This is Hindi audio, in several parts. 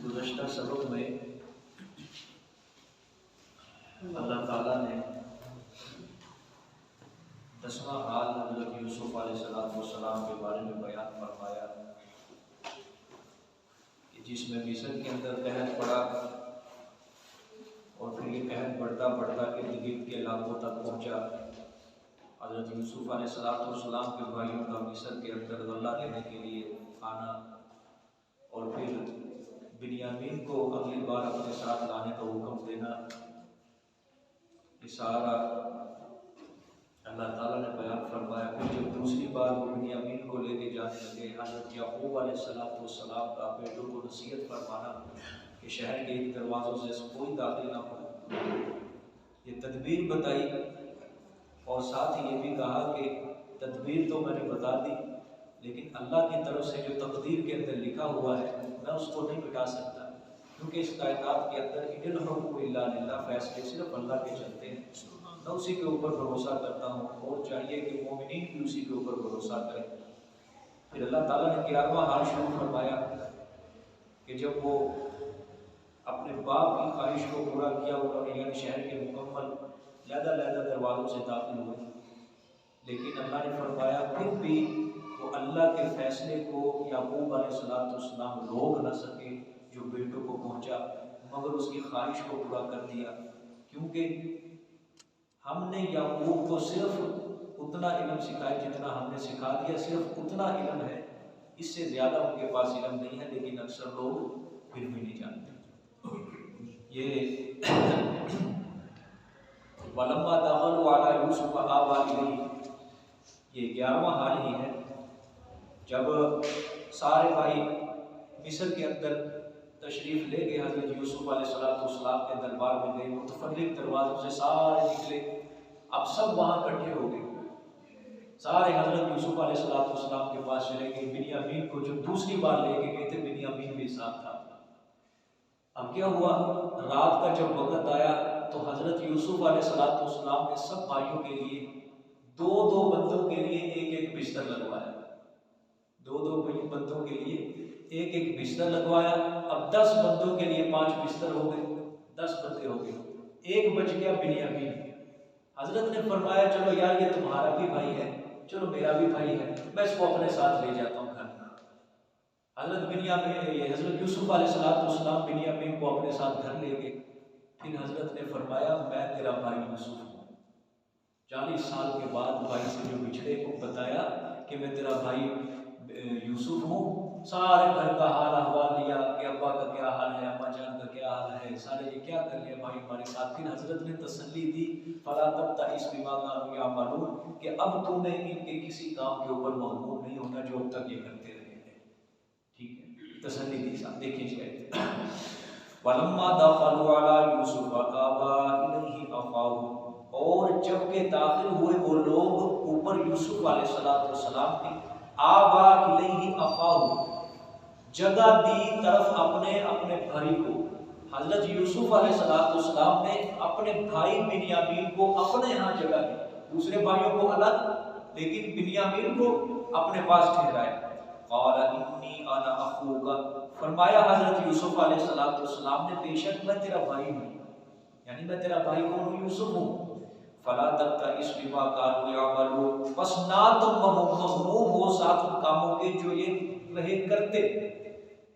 गुज़श्ता सबक में अल्लाह ताला ने 10वां हाल हज़रत यूसुफ अलैहिस्सलाम के बारे में बयान फरमाया कि जिसमें मिस्र के अंदर कहत पड़ा और फिर ये कहत बढ़ता बढ़ता के इर्द के इलाकों तक पहुँचा। हज़रत यूसुफ अलैहिस्सलाम के भाइयों का मिस्र के अंदर गल्ला लेने के लिए आना और फिर बिन्यामीन को अगली बार अपने साथ लाने का हुक्म देना, ये सारा अल्लाह ताला ने बयान फरमाया। फिर जब दूसरी बार वो बिन्यामीन को लेके जाने लगे, हज़रत याकूब अलैहिस्सलाम का बेटों को नसीहत फरमाना कि शहर के इन दरवाज़ों से कोई दाखिल ना हो, ये तदबीर बताई और साथ ही ये भी कहा कि तदबीर तो मैंने बता दी लेकिन अल्लाह की तरफ से जो तकदीर के अंदर लिखा हुआ है मैं उसको नहीं मिटा सकता, क्योंकि इस कायनात के अंदर इनिल हुक्मु इल्ला लिल्लाह, फैसले सिर्फ अल्लाह के चलते हैं। मैं उसी के ऊपर भरोसा करता हूँ और चाहिए कि मोमिनीन भी उसी के ऊपर भरोसा करें। फिर अल्लाह ताला ने 11वां हाल शुरू फरमाया कि जब वो अपने बाप की ख्वाहिश को पूरा किया उन्होंने, यानी शहर के मुकम्मल लहदा दरवाज़ों से दाखिल हुए, लेकिन अल्लाह ने फरमाया फिर भी वो अल्लाह के फैसले को याकूब अलैहिस्सलाम रोक न सके जो बेटों को पहुंचा, मगर उसकी ख्वाहिश को पूरा कर दिया। क्योंकि हमने याकूब को सिर्फ उतना इल्म सिखाया जितना हमने सिखा दिया, सिर्फ उतना इल्म है, इससे ज़्यादा उनके पास इल्म नहीं है, लेकिन अक्सर लोग फिर भी नहीं जानते। ये वलम्मा दखलू अला यूसुफ आवा इलैहि, ये 11वां हाल ही है। जब सारे भाई मिस्र के अंदर तशरीफ़ ले गए, हज़रत यूसुफ अलैहिस्सलाम के दरबार में गए, मुतफर्रिक़ दरवाज़ों से सारे निकले, अब सब वहाँ इकट्ठे हो गए, सारे हज़रत यूसुफ अलैहिस्सलाम के पास चले गए। बिन्यामीन को जो दूसरी बार लेके गए थे, बिन्यामीन भी साथ था। अब क्या हुआ, रात का जब वक़्त आया तो हज़रत यूसुफ अलैहिस्सलाम ने सब भाइयों के लिए दो बंदों के लिए एक बिस्तर लगवाया। 2-2 बंदों के लिए एक एक बिस्तर लगवाया। अब 10 बंदों के लिए 5 बिस्तर हो गए, 10 बंदे हो गए। एक बच गया बिन्यामीन। हजरत ने फरमाया चलो यार ये तुम्हारा भी भाई है, चलो मेरा भी भाई है, मैं इसको अपने साथ ले जाता हूँ घर। हजरत यूसुफ अलैहिस्सलाम बिन्यामीन को अपने साथ घर ले गए। फिर हजरत ने फरमाया मैं तेरा भाई यूसुफ हूँ। 40 साल के बाद भाई से जो बिछड़े को बताया कि मैं तेरा भाई यूसुफ हूँ। सारे घर का हाल अहवाल लिया कि अब्बा का क्या हाल है, अम्मा जान का क्या हाल है, सारे ये क्या कर लिया भाई हमारे साथ। फिर हजरत ने तसल्ली दी फला तब्तइस बिमा कानू यामलून कि अब तुम्हें इनके किसी काम के ऊपर मगमूर नहीं होना जो अब तक ये करते रहे हैं। ठीक है, तसल्ली दी। साहब देखिए वलम्मा दखलू अला यूसुफ आबा इलैहि अखाहु, और जब के दाखिल हुए वो लोग ऊपर यूसुफ अलैहिस्सलाम के, आबा इलैहि अखाहु जगह दी तरफ अपने अपने भाई को। हजरत यूसुफ अलैहिस्सलाम ने अपने भाई बिन्यामीन को अपने यहाँ जगह दी, दूसरे भाइयों को अलग, लेकिन बिन्यामीन को अपने पास ठहराया। क़ाल इन्नी अना अखूका, फरमाया हजरत यूसुफ अलैहिस्सलाम ने बेशक मैं तेरा भाई हूँ, यानी मैं तेरा भाई कौन यूसुफ हूँ। फला तब्तइस बिमा कानू यामलून, बस ना तुम मगमूम हो साथ उन कामों के जो ये रहे करते,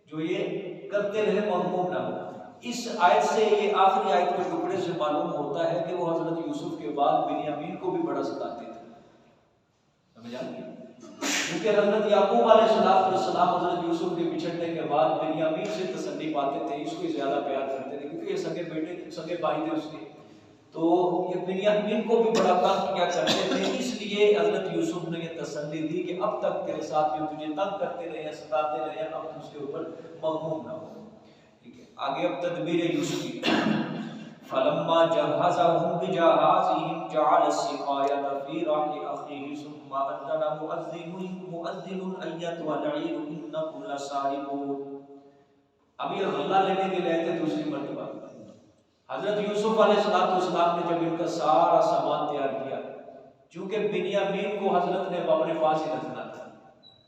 जो ये करते रहे, मगमूम ना हो। इस आयत से, ये आखिरी आयत के टुकड़े से मालूम होता है कि वो हजरत यूसुफ के बाद बिन्यामीन को भी बड़ा सताते थे। समझ आ गया? क्योंकि हजरत याकूब अलैहिस्सलाम हजरत यूसुफ के बिछड़ने के बाद बिन्यामीन से तसल्ली पाते थे, इसको ज्यादा प्यार करते थे क्योंकि ये सगे बेटे, सगे भाई थे उसके। तो ये बिन्यामीन को भी बड़ा तंग किया करते थे, इसलिए हजरत यूसुफ ने ये तसल्ली दी कि अब तक तेरे साथ जो तुझे तंग करते रहे, सताते रहे, अब तुम उसके ऊपर मगमूम ना हो। ठीक है, आगे अब तदबीर यूसुफ की। फलम्मा जहज़हुम बिजहाज़िहिम जअल सिक़ायत फी रहलि अख़ीहि सुम्मा अज़्ज़न मुअज़्ज़िनुन अय्यतुहल ईर इन्नकुम लसारिक़ून। अब ये गल्ला लेने के लिए थे दूसरी मर्तबा। हजरत यूसुफ अलैहिस्सलाम ने जब इनका सारा सामान तैयार किया, चूंकि बिन्यामीन को हजरत ने अपने पास ही रखना था,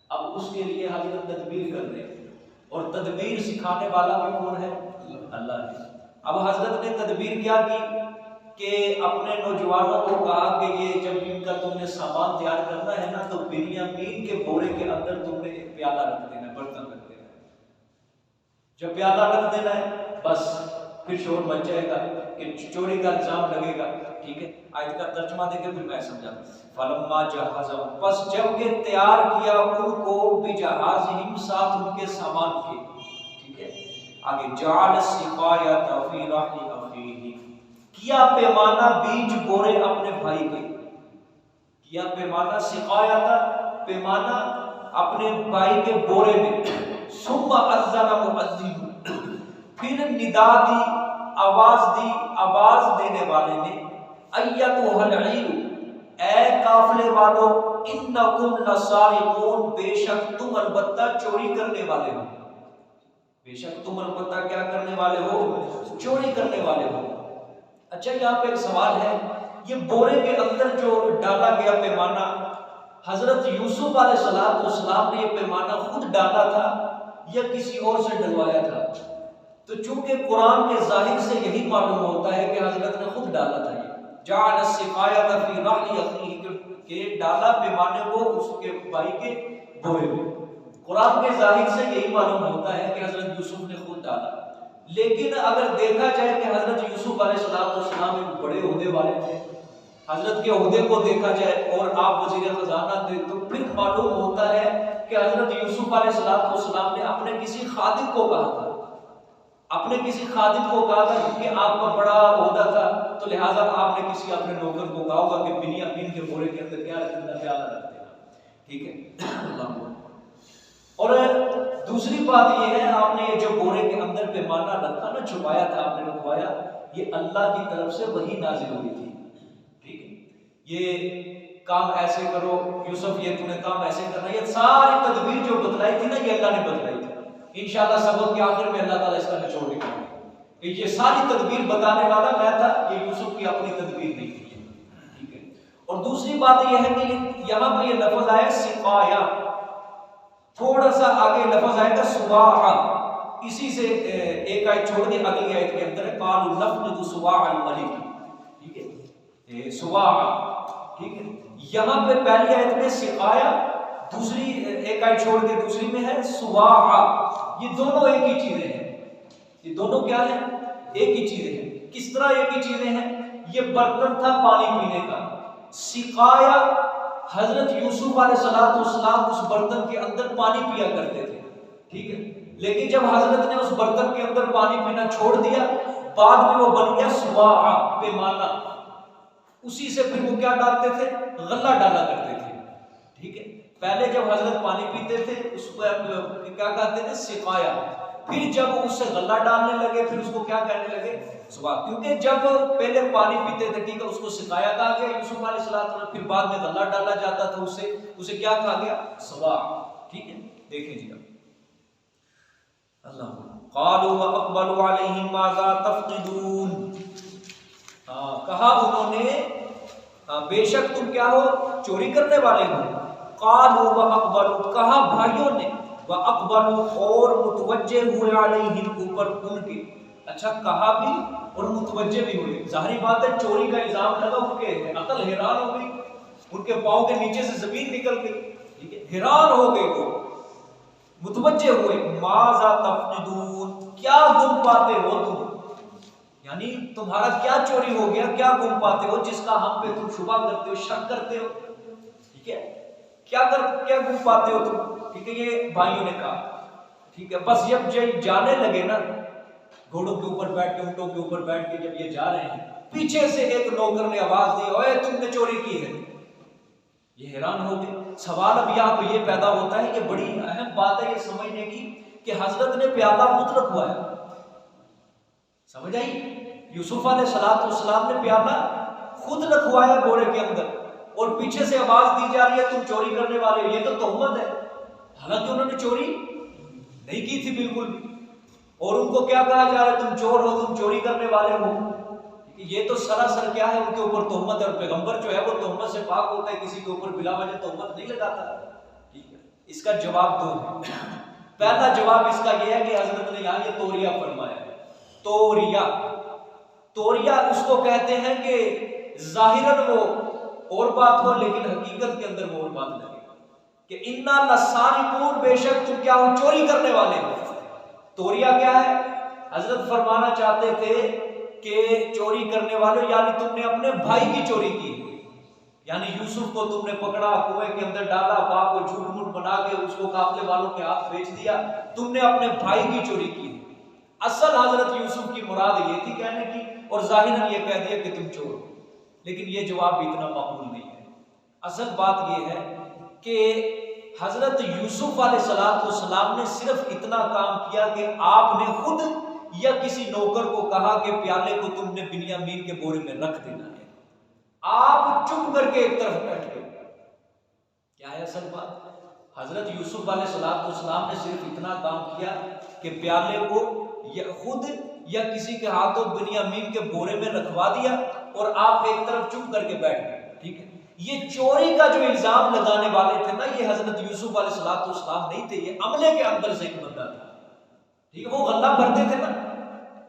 अब उसके लिए हजरत तदबीर कर रहे हैं, और तदबीर सिखाने वाला भी कौन है? अल्लाह है। अब हजरत ने तदबीर क्या की कि अपने नौजवानों को कहा कि ये जब इनका तुमने सामान तैयार करना है ना, तो बिन्यामीन के बोरे के अंदर तुमने एक प्याला रख देना, बर्तन रख देना। जब प्याला रख देना है बस फिर शोर मच जाएगा कि चोरी का इल्जाम लगेगा। ठीक है, आयत का तर्जुमा देके फिर मैं समझाऊं। फलम्मा जहज़हुम, बस जब के तैयार किया उनको, बिजहाज़िहिम साथ उनके सामान के। ठीक है, आगे जअल सिक़ायत फी रहलि अख़ीहि, किया पैमाना बीज बोरे अपने भाई के, किया पैमाना, सिक़ायत पैमाना अपने भाई के बोरे में। सुम्मा अज़्ज़न मुअज़्ज़िन, फिर निदा दी, आवाज दी, आवाज देने वाले ने, अय्यतुहल ईर, ऐ काफिले वालों, इन्नकुम लसारिक़ून, बेशक तुम अलबत्ता चोरी करने वाले हो, बेशक तुम अलबत्ता क्या करने वाले हो? चोरी करने वाले हो। अच्छा, यहाँ पे एक सवाल है, ये बोरे के अंदर जो डाला गया पैमाना, हजरत यूसुफ अलैहिस्सलाम ने ये पैमाना खुद डाला था या किसी और से डलवाया था? तो चूंकि कुरान के जाहिर से यही मालूम होता है कि हजरत ने खुद डाला था। ये जअल सिक़ायत फी रहलि अख़ीहि, के डाला पैमाने को उसके भाई के बोरे में। कुरान के जाहिर से यही मालूम होता है कि हजरत यूसुफ ने खुद डाला। लेकिन अगर देखा जाए कि हजरत यूसुफ अलैहिस्सलाम एक बड़े ओहदे वाले थे, हजरत के ओहदे को देखा जाए और आप वज़ीर खजाना थे, तो फिर मालूम होता है कि हजरत यूसुफ अलैहिस्सलाम ने अपने किसी खादिम को कहा था, अपने किसी खादिम को कहा था, क्योंकि आपका बड़ा ओहदा था, तो लिहाजा आपने किसी अपने नौकर को कहा होगा कि बिन्यामीन के बोरे के अंदर क्या रख देना, प्याला रख देना। ठीक है, और दूसरी बात यह है, आपने जो बोरे के अंदर पैमाना रखा ना, छुपाया था, आपने रखवाया, ये अल्लाह की तरफ से वही नाजिल हुई थी। ठीक है, ये काम ऐसे करो यूसुफ, ये तूने काम ऐसे करना, ये सारी तदबीर जो बतलाई थी ना, ये अल्लाह ने बतलाई थी। इंशाअल्लाह सबक के आखिर में अल्लाह ताला इसका निचोड़ निकालेगा कि ये सारी तदबीर बताने वाला मैं था, ये यूसुफ की अपनी तदबीर नहीं थी। ठीक है, और दूसरी बात यह है कि यहाँ पर ये लफ्ज आया सिक़ाया, थोड़ा सा आगे लफ्ज आएगा सुवाआ, इसी से एक आयत छोड़ दी, अगली आयत के अंदर है कालू नफनदु सुवाअल मलिक, ठीक है, सुवाआ, ठीक है। यहाँ पे पहली आयत में सिकाया, दूसरी एक आयत छोड़ दी दूसरी में है सुवाआ। ये दोनों एक ही चीजें हैं, ये दोनों क्या है, एक ही चीजें हैं। किस तरह एक ही चीजें हैं? ये बर्तन था पानी पीने का, सिकाया हजरत यूसुफ अलैहिस्सलाम उस बर्तन के अंदर पानी पिया करते थे, ठीक है। लेकिन जब हजरत ने उस बर्तन के अंदर पानी पीना छोड़ दिया, बाद में वो बन गया सुवाआ, पैमाना। उसी से फिर वो क्या डालते थे, गल्ला डाला करते थे, ठीक है। पहले जब हजरत पानी पीते थे उसको क्या कहते थे, सिकाया। फिर जब उससे गल्ला डालने लगे फिर उसको क्या कहने लगे, सुवा। क्योंकि जब पहले पानी पीते थे, ठीक है, उसको सिकाया कहा गया यूसुफ अलैहिस्सलाम, फिर बाद में गल्ला डाला जाता था उसे क्या कहा गया, सुवा, ठीक है। देखें जी अल्लाह, क़ालू व अक़बलू अलैहिम माज़ा तफ़क़िदून, कहा उन्होंने बेशक तुम क्या हो, चोरी करने वाले हो। क़ालू व अक़बलू, कहा भाइयों ने, व अक़बलू और मुतवज्जे हुए अलैहिम ऊपर उनके। अच्छा, कहा भी और मुतवज्जे भी हुए। जाहिर बात है चोरी का इल्जाम लगा, उनके अकल हैरान हो गई, उनके पाँव के नीचे से जमीन निकल गई, ठीक है, हैरान हो गए वो, मुतवज्जे हुए। माज़ा तफ़क़िदून, क्या गुम पाते हो तुम, यानी तुम्हारा क्या चोरी हो गया, क्या गुम पाते हो जिसका हम पे तुम शुबा करते हो, शक करते हो, ठीक है, क्या गुम पाते हो तुम, ठीक है। ये भाइयों ने कहा, ठीक है। बस जब जाने लगे ना, घोड़ों के ऊपर बैठ के, ऊंटों के ऊपर बैठ के जब ये जा रहे हैं, पीछे से एक नौकर ने आवाज दी, ओए तुमने चोरी की है। ये हैरान हो गए। सवाल अब यहाँ पे ये पैदा होता है कि बड़ी अहम बात है ये समझने की कि हजरत ने प्याला खुद रखवाया, समझ आई, यूसुफ अलैहिस्सलाम ने प्याला खुद रखवाया बोरे के अंदर, और पीछे से आवाज दी जा रही है तुम चोरी करने वाले हो। ये तो तोहमत है, हालांकि उन्होंने चोरी नहीं की थी बिल्कुल भी, और उनको क्या कहा जा रहा है, तुम चोर हो, तुम चोरी करने वाले हो। ये तो सरासर क्या है, उनके ऊपर तोहमत है, और पैगंबर जो है वो तोहमत से पाक होता है, किसी के ऊपर बिला वजह तोहमत नहीं लगाता, ठीक है। इसका जवाब दो है। पहला जवाब इसका यह है कि हजरत ने यहाँ ये तोरिया फरमाया। तोरिया उसको कहते हैं कि जाहिरन वो और बात हो, लेकिन हकीकत के अंदर वो और बात लगे कि इन्ना लसारिकून, बेशक तुम क्या हो, चोरी करने वाले हो। तोरिया क्या है, हजरत फरमाना चाहते थे कि चोरी करने वाले, यानी तुमने अपने भाई की चोरी की, यानी यूसुफ को तुमने पकड़ा, कुएं के अंदर डाला, बाप को झूठ मूठ बना के उसको काफले वालों के हाथ बेच दिया, तुमने अपने भाई की चोरी की। असल हजरत यूसुफ की मुराद ये थी कहने की, और जाहिरन ये कह दिया कि तुम चोर हो। लेकिन ये जवाब भी इतना माकूल नहीं है। असल बात ये है कि हजरत यूसुफ अलैहिस्सलाम ने सिर्फ इतना काम किया कि आपने खुद या किसी नौकर को कहा कि प्याले को तुमने बिन्यामीन के बोरे में रख देना है, आप चुप करके एक तरफ बैठ गए। क्या है असल बात, हजरत यूसुफ अलैहिस्सलाम ने सिर्फ इतना काम किया कि प्याले को या खुद या किसी के हाथों बिन्यामीन के बोरे में रखवा दिया, और आप एक तरफ चुप करके बैठ गए, ठीक है। ये चोरी का जो इल्जाम लगाने वाले थे ना, ये हजरत यूसुफ अलैहिस्सलाम नहीं थे, ये अमले के अंदर से एक बंदा था, ठीक है। वो गल्ला भरते थे ना,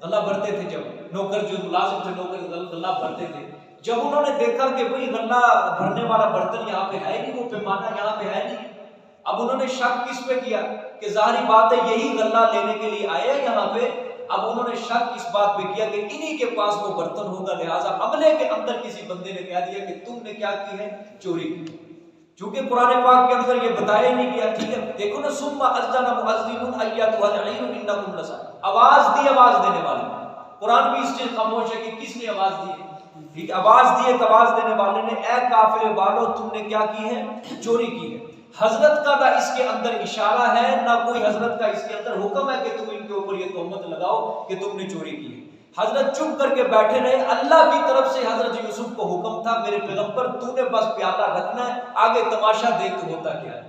गल्ला भरते थे, जब नौकर जो मुलाजिम थे नौकर गल्ला भरते थे, जब उन्होंने देखा कि भाई गल्ला भरने वाला बर्तन यहाँ पे है नहीं, वो पैमाना यहाँ पे है नहीं, अब उन्होंने शक किस पे किया कि जाहिर बात है यही गल्ला लेने के लिए आए हैं यहाँ पे। अब उन्होंने शक इस बात पे किया कि इन्हीं के पास वो बर्तन होगा, लिहाजा अमले के अंदर किसी बंदे ने कह दिया कि तुमने क्या की है, चोरी की। चूंकि कुरान पाक के अंदर ये बताया ही नहीं गया, ठीक है। देखो ना, सुम्मा अज़्ज़ना मुअज़्ज़िनुन अय्यतुहल ईर इन्नकुम लसा, आवाज दी आवाज देने वाले। कुरान भी इस चीज खामोश है कि किसने आवाज दी है, ठीक, आवाज दी है आवाज देने वाले ने, ए काफिले वालों तुमने क्या की है, चोरी की है। हजरत का ना इसके अंदर इशारा है, ना कोई हजरत का इसके अंदर हुक्म है कि तुम इनके ऊपर ये तोहमत लगाओ कि तुमने चोरी की है। हजरत चुप करके बैठे रहे। अल्लाह की तरफ से हजरत यूसुफ को हुक्म था, मेरे पैगंबर तूने बस प्याला रखना है, आगे तमाशा देख तो होता क्या है,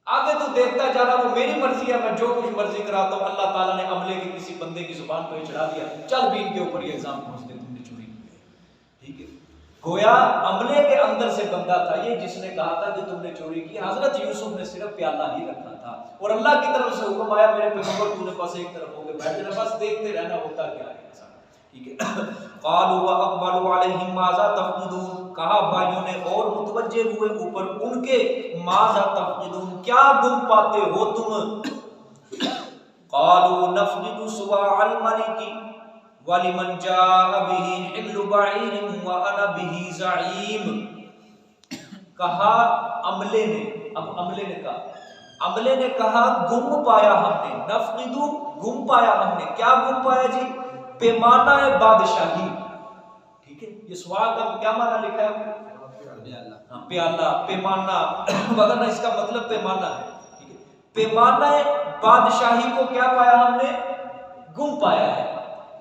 आगे तो देखता जा रहा, वो मेरी मर्जी है, मैं जो कुछ मर्जी कराता हूँ। अल्लाह ताला ने अमले के किसी बंदे की जुबान पर चढ़ा दिया, चल भी इनके ऊपर ये इल्जाम पहुंच दे तुमने चोरी की, ठीक है। गोया अमले के अंदर से बंदा था ये जिसने कहा था कि तुमने चोरी की। हजरत यूसुफ ने सिर्फ प्याला ही रखा था और अल्लाह की तरफ से हुक्म आया मेरे पैगंबर तूने बस एक तरफ होकर बैठ जाना, बस देखते रहना होता क्या है ऐसा, ठीक है। क़ालू व अक़बलू अलैहिम माज़ा तफ़क़िदून, कहा भाइयों ने और मुतवज्जे हुए ऊपर उनके, माज़ा तफ़क़िदून, क्या गुम पाते हो तुम। क़ालू नफ़क़िदु सुवाअल मलिकी वलिमन जाअ बिही हिम्लु बईरिन व अना बिही ज़ईम। कहा अमले ने, अब अमले ने कहा गुम पाया हमने, नफ़क़िदु गुम पाया हमने, क्या गुम पाया जी, पैमाना है बादशाही, ठीक है। ये सवाल का क्या माना लिखा है, प्याला, पैमाना वगैरह, इसका मतलब पैमाना है, ठीक है। पैमाना बादशाही को क्या पाया हमने, गुम पाया है,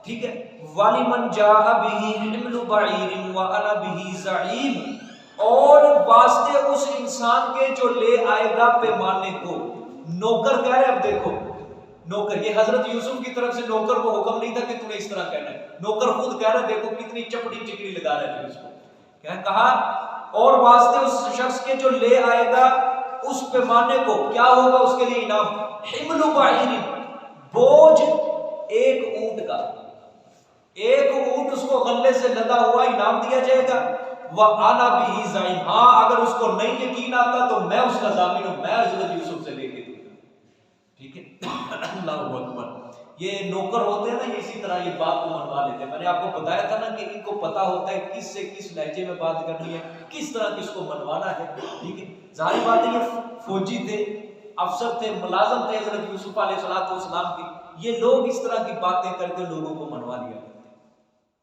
ठीक है। वालिमन जाअ बिही हिम्लु बईरिन व अना बिही ज़ईम, और वास्ते उस इंसान के जो ले आएगा पैमाने को। नौकर कह रहे, अब देखो नौकर, ये हजरत यूसुफ की तरफ से नौकर को हुक्म नहीं था कि तूने इस तरह कहना है, नौकर खुद कह रहा, देखो कितनी चपड़ी चिकनी लगा रहे थे उसको, क्या कहा, और वास्ते उस शख्स के जो ले आएगा उस पैमाने को, क्या होगा उसके लिए इनाम, हिम्लु बईरिन, बोझ एक ऊंट का, एक ऊंट उसको गल्ले से लदा हुआ इनाम दिया जाएगा। वह आना बिही ज़ईम, हाँ अगर उसको नहीं यकीन आता तो मैं उसका जामिन हूं, मैं हजरत यूसुफ से लेके दूंगा, ठीक है। अल्लाहु अकबर। ये नौकर होते हैं ना, ये इसी तरह ये बात को मनवा लेते हैं। मैंने आपको बताया था ना कि इनको पता होता है किस से किस लहजे में बात करनी है, किस तरह किसको मनवाना है, ठीक है। जाहिर बात है ये फौजी थे, अफसर थे, मुलाजम थे हजरत यूसुफ अलैहिस्सलाम के, ये लोग इस तरह की बातें करके लोगों को मनवा लिया,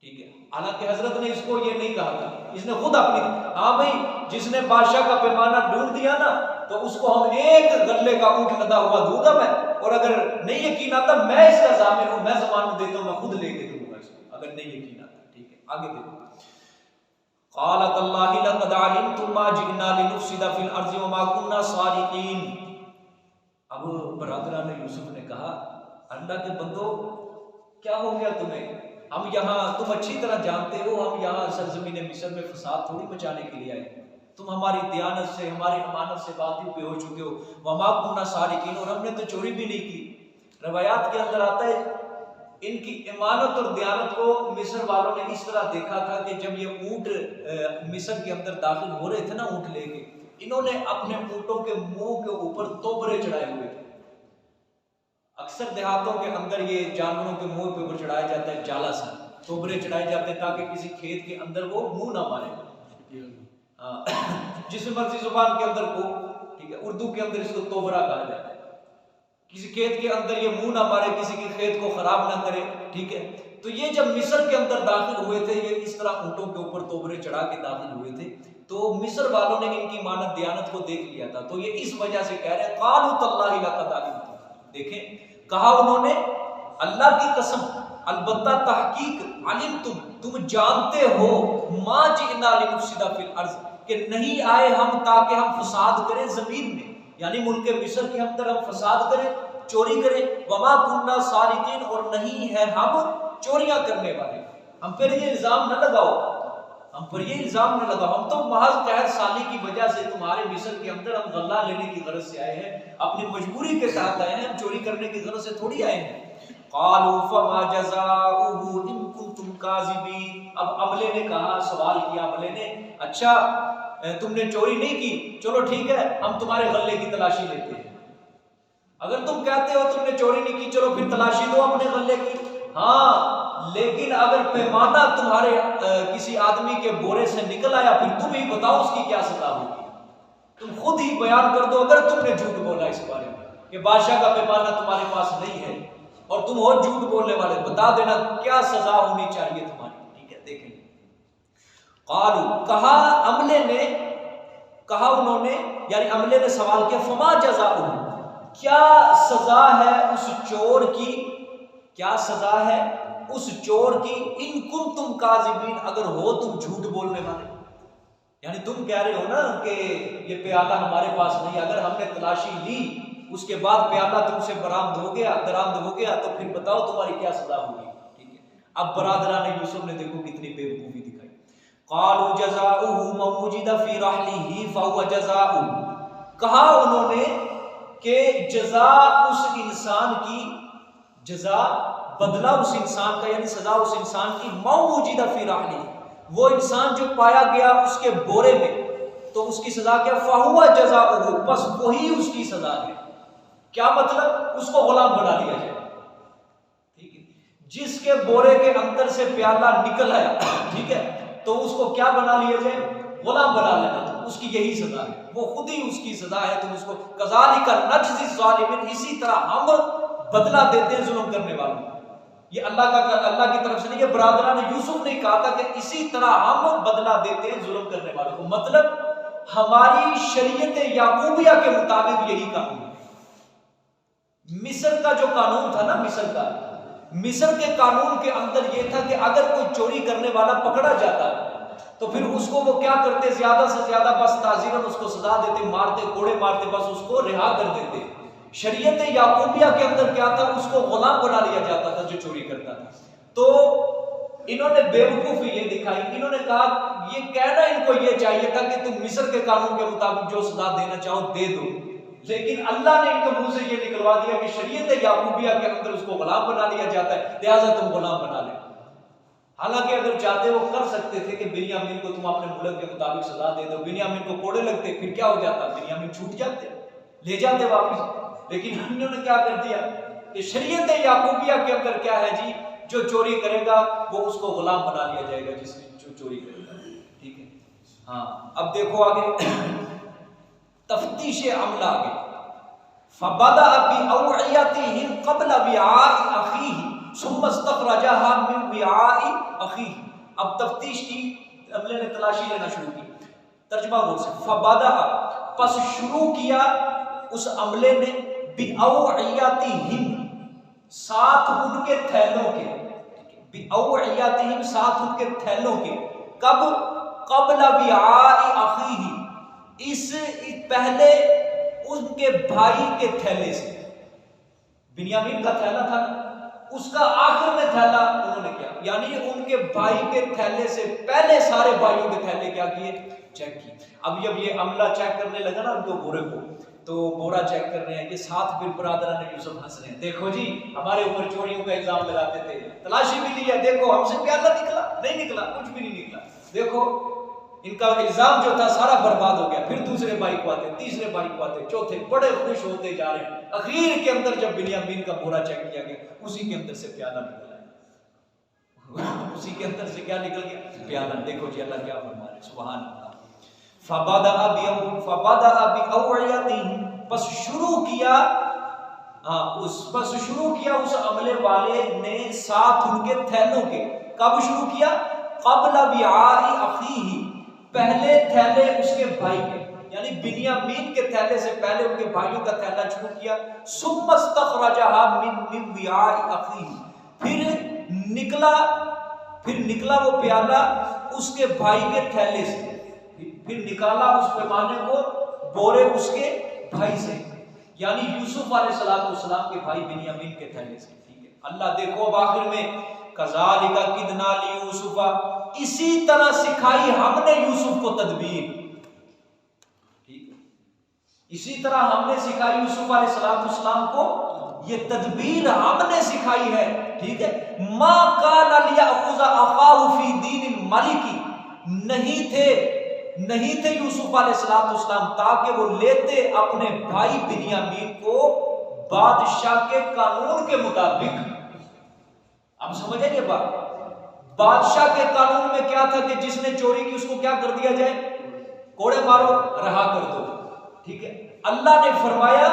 ठीक है। हालांकि हजरत ने इसको ये नहीं कहा था, इसने खुद अपनी, हाँ भाई जिसने बादशाह का पैमाना ढूंढ दिया ना तो उसको हम एक गले का ऊंट लदा हुआ दूंगा मैं, और अगर नहीं यकीन आता मैं इसका जामिन हूं, मैं जमानत देता हूं, मैं खुद लेके दूंगा इसको अगर नहीं यकीन आता, ठीक है। आगे देखो, क़ाल तल्लाहि लक़द अलिमतुम मा जि'ना लिनुफ़सिदा फ़िल अर्ज़ि व मा कुन्ना सारिक़ीन। अब बरादरान यूसुफ ने कहा, अल्लाह के बंदो क्या हो गया तुम्हें, हम यहाँ, तुम अच्छी तरह जानते हो हम यहाँ सरजमीन मिस्र में फसाद थोड़ी मचाने के लिए आए, तुम हमारी दयानत से, हमारी अमानत से वाकिफ भी हो चुके हो, वमा कुन्ना सारिकीन, और हमने तो चोरी भी नहीं की। रवायात के अंदर आता है इनकी इमानत और दयानत को मिस्र वालों ने इस तरह देखा था कि जब ये ऊंट मिस्र के अंदर दाखिल हो रहे थे ना ऊंट लेके, इन्होंने अपने ऊंटों के मुंह के ऊपर तोबरे चढ़ाए हुए थे। अक्सर देहातों के अंदर ये जानवरों के मुंह पे ऊपर चढ़ाया जाता है जाला सा, तोबरे चढ़ाए जाते हैं ताकि किसी खेत के अंदर वो मुंह ना मारे, जिस मर्जी जुबान के अंदर को, ठीक है, उर्दू के अंदर इसको तोबरा कहा जाता है। किसी खेत के अंदर ये मुंह ना मारे, किसी के खेत को खराब ना करे, ठीक है। तो ये जब मिस्र के अंदर दाखिल हुए थे, ये इस तरह ऊंटों के ऊपर तोबरे चढ़ा के दाखिल हुए थे, तो मिस्र वालों ने इनकी मानत दयानत को देख लिया था, तो ये इस वजह से कह रहे हैं क़ालू तल्लाहि लक़द अलिमतुम, देखें कहा उन्होंने अल्लाह की कसम, अलबत्ता तहकीक अलिमतुम, तुम जानते हो, मा जि'ना लिनुफ़सिदा फ़िल अर्ज़, कि नहीं आए हम ताकि हम फसाद करें जमीन में, यानी मुल्क मिस्र के अंदर हम फसाद करें, चोरी करें, वमा कुन्ना सारिकीन, और नहीं है हम चोरियां करने वाले। हम पर ये इल्जाम न लगाओ, हम पर ये इल्जाम न लगाओ, हम तो महज कहर साली की वजह से तुम्हारे मिस्र के अंदर हम गल्ला लेने की गरज से आए हैं, अपनी मजबूरी के तहत आए हैं, हम चोरी करने की गरज से थोड़ी आए हैं। क़ालू फमा जज़ाउहु इन कुंतुम काज़िबीन। अब अमले ने कहा, सवाल किया अमले ने, अच्छा तुमने चोरी नहीं की, चलो ठीक है हम तुम्हारे गल्ले की तलाशी लेते हैं। अगर तुम कहते हो तुमने चोरी नहीं की, चलो फिर तलाशी दो अपने गल्ले की, हाँ, लेकिन अगर पैमाना तुम्हारे किसी आदमी के बोरे से निकल आया, फिर तुम ही बताओ उसकी क्या सजा होगी, तुम खुद ही बयान कर दो। अगर तुमने झूठ बोला इस बारे में कि बादशाह का पैमाना तुम्हारे पास नहीं है और तुम हो झूठ बोलने वाले, बता देना क्या सजा होनी चाहिए तुम्हारी, ठीक है। देखें, क़ालू, कहा अमले ने, कहा उन्होंने, यानी अमले ने सवाल किया, फमा जज़ाउहु, क्या सजा है उस चोर की, क्या सजा है उस चोर की, इन कुंतुम काज़िबीन, अगर हो तुम झूठ बोलने वाले। यानी तुम कह रहे हो ना कि ये प्याला हमारे पास नहीं, अगर हमने तलाशी ली उसके बाद प्याला तुमसे दरामद हो गया तो फिर बताओ तुम्हारी क्या सजा होगी, ठीक है। अब बरादरान यूसुफ ने देखो कितनी बेवकूफी दिखाई। क़ालू जज़ाउहु मा वुजिदा फ़ी रहलिही फ़हुव जज़ाउ, कहा उन्होंने कि जज़ा उस इंसान की, जज़ा बदला उस इंसान का, यानी सजा उस इंसान की, मा वुजिदा फ़ी रहलिही, वो इंसान जो पाया गया उसके बोरे में, तो उसकी सजा क्या, फ़हुव जज़ाउहु, बस वही उसकी सजा है। क्या मतलब, उसको गुलाम बना लिया जाए। ठीक है, जिसके बोरे के अंदर से प्याला निकल आया, ठीक है, तो उसको क्या बना लिया जाए, गुलाम बना लेना, उसकी यही सजा है, वो खुद ही उसकी सजा है। तुम उसको कज़ालिका नज्ज़ि ज़ालिमीन, इसी तरह हम बदला देते हैं जुल्म करने वालों को। ये अल्लाह की तरफ से नहीं, ये बरादरान यूसुफ ने कहा था कि इसी तरह हम बदला देते हैं जुल्म करने वालों को। मतलब हमारी शरीयत याकूबिया के मुताबिक यही कानून है। मिस्र का जो कानून था ना, मिस्र के कानून के अंदर यह था कि अगर कोई चोरी करने वाला पकड़ा जाता तो फिर उसको वो क्या करते, ज्यादा से ज्यादा बस ताज़ीरन उसको सजा देते, मारते, कोड़े मारते, बस उसको रिहा कर देते। शरीयत याकूबिया के अंदर क्या था, उसको गुलाम बना लिया जाता था जो चोरी करता था। तो इन्होंने बेवकूफी ये दिखाई, इन्होंने कहा, ये कहना इनको ये चाहिए था कि तुम मिस्र के कानून के मुताबिक जो सजा देना चाहो दे दो, लेकिन अल्लाह ने इनके मुंह से ये निकलवा दिया कि शरीयत याकूबिया के अंदर उसको गुलाम बना लिया जाता है, लिहाजा तुम गुलाम बना ले। हालांकि अगर चाहते वो कर सकते थे कि बिन्यामीन को तुम अपने मुल्क के मुताबिक सजा दे दो, बिन्यामीन को कोड़े लगते, फिर क्या हो जाता, बिन्यामीन छूट जाते, ले जाते वापस। लेकिन इन्होंने क्या कर दिया कि शरीयत याकूबिया के अंदर क्या है जी, जो चोरी करेगा वो उसको गुलाम बना लिया जाएगा, जिसने जो चोरी करेगा। ठीक है, हाँ, अब देखो आगे तफ्तीश अमला आगे, फबदा बिअवइयतिही क़ब्ल विआइ अख़ीही सुम्मा इस्तख़रजहा मिन विआइ अख़ीही। अब तफ्तीश की, अमले ने तलाशी लेना शुरू की। तर्जुमा बोल से, फबदा, पस शुरू किया उस अमले ने, बिअवइयतिहिम, साथ उनके थैलों के, बिअवइयतिहिम, साथ उनके थैलों के, कब, क़ब्ल विआइ अख़ीही, इस पहले उनके भाई के थैले से। बिन्यामीन का थैला था ना, उसका आखिर में थैला उन्होंने क्या, यानी उनके भाई के थैले से पहले सारे भाइयों के थैले क्या किए, चेक किए। अब जब ये अमला चेक करने लगा ना उनको बोरे को, तो बोरा चेक कर रहे हैं, ये साथ फिर बरादरान यूसुफ हंस रहे हैं, देखो जी हमारे ऊपर चोरियों का इल्जाम लगाते थे, तलाशी भी लिया, देखो हमसे प्याला निकला, नहीं निकला, कुछ भी नहीं निकला, देखो इनका इल्जाम जो था सारा बर्बाद हो गया। फिर दूसरे भाई को आते, तीसरे भाई को आते, चौथे, बड़े खुश होते जा रहे हैं। आखिर के अंदर जब बिन्यामीन का बोरा चेक किया गया, उसी के अंदर से प्याला निकला, उसी के अंदर से क्या निकल गया, प्याला। देखो जी अल्लाह क्या फरमा रहे, सुभान अल्लाह। फबदा बिअवइयतिहिम, बस शुरू किया, शुरू किया उस अमले वाले ने साथ उनके थैलों के। कब शुरू किया, क़ब्ल विआइ अख़ीही, पहले थैले उसके भाई के, यानी बिन्यामीन के थैले से पहले उनके भाइयों का थैला शुरू किया। सुम्मा इस्तख़रजहा मिन विआइ अख़ीही, फिर निकला वो प्याला उसके भाई के थैले से, फिर निकाला उस पैमाने को, बोरे उसके भाई से, यानी यूसुफ अलैहिस्सलाम के भाई बिन्यामीन के थैले से। ठीक है, अल्लाह देखो अब आखिर में, कज़ालिका किदना लियूसुफा, इसी तरह सिखाई हमने यूसुफ को तदबीर। ठीक है, इसी तरह हमने सिखाई यूसुफ अलैहिस्सलाम को, ये तदबीर हमने सिखाई है। ठीक है, मा काना लियअख़ुज़ अख़ाहु फ़ी दीनिल मलिकी, नहीं थे यूसुफ अलैहिस्सलाम ताकि वो लेते अपने भाई बिन्यामीन को बादशाह के कानून के मुताबिक। आप समझे ये बात, बादशाह के कानून में क्या था कि जिसने चोरी की उसको क्या कर दिया जाए, कोड़े मारो, रहा कर दो। ठीक है, अल्लाह ने फरमाया